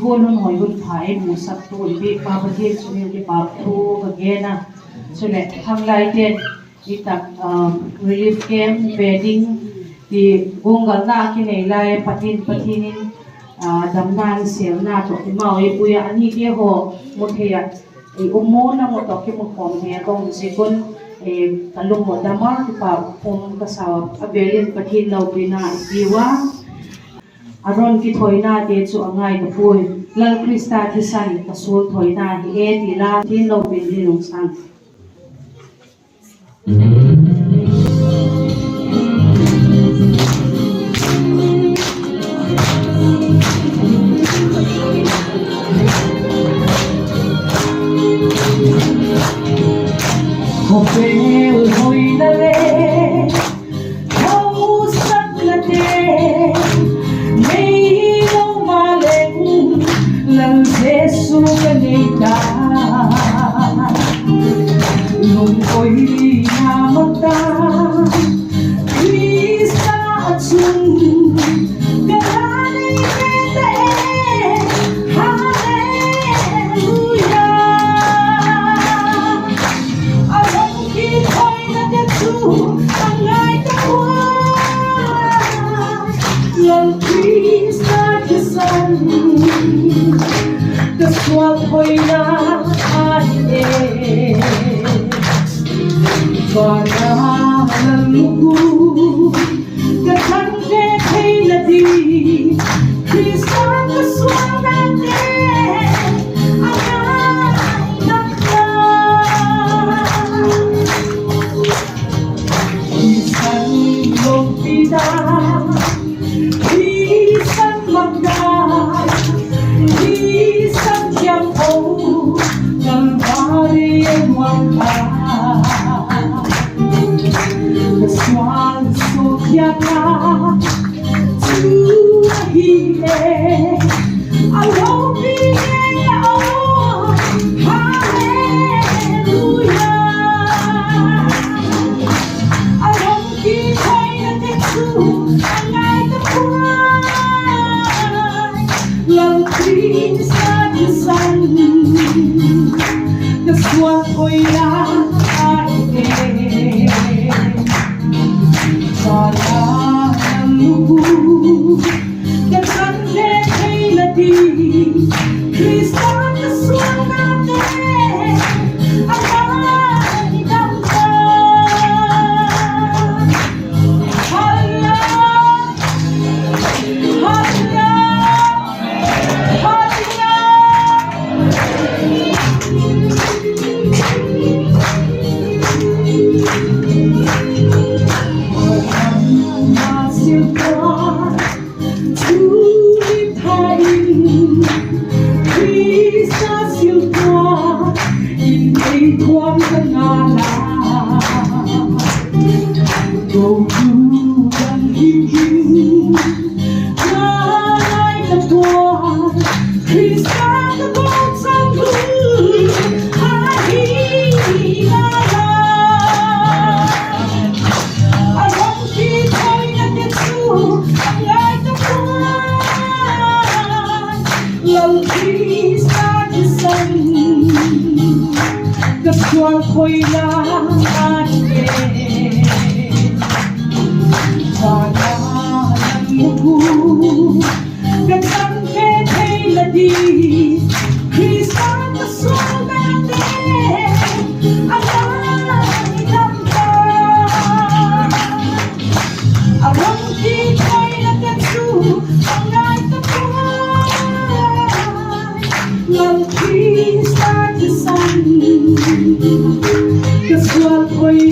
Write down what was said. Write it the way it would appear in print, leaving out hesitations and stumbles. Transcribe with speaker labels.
Speaker 1: Siguro mo yung Puai mo sa tuwi papalit sumil di papu bagena sulit hanglay din itak relief camp bedding di gunggal na kinelay patinin damnan sel na to imao ipuya ani dia ho mutheya umo na mo to ki mo kom he kong sikon talung mo damar di pa pum kasaw abelin patin law bina iwa Aron ki Thawina de chu Angai na Puai lal Krista thi san ka sul Thawina hi ti la tin lo bin di lung sang Hopel hoi na le kau sak la de Lang Jesu ganita Nung ko'y namata Krista at Insung Gananay kita Hallelujah Alam kito'y nagatsu Angai na Puai Lang Krista kisan Kaswal ko'y naaye Para lalugo Katangke kay ladi Krista kaswal natin Angai nakla Isang lumpida Isang magdal Isang tiyaw ng bari ang wangka Kaswal sukya ka Tuwahiye Alaw bigay yaon Hallelujah Alaw kita'y natikso Angai na Puai Lang Krista kisan Kaswal ko'y naaye Para ng lugo Katangke kay ladi Krista kaswal natin Angai nakla Hala Hala Go to the hill, like a boy, he's got the bones and blue. I won't keep going at the zoo, like a boy. Love Krista the sun, the swamp boy Para ng mugo Katangke kay ladi Krista kaswal natin Angai nakla Aron kita'y nagatsu Angai na Puai Lang Krista kisan Kaswal ko'y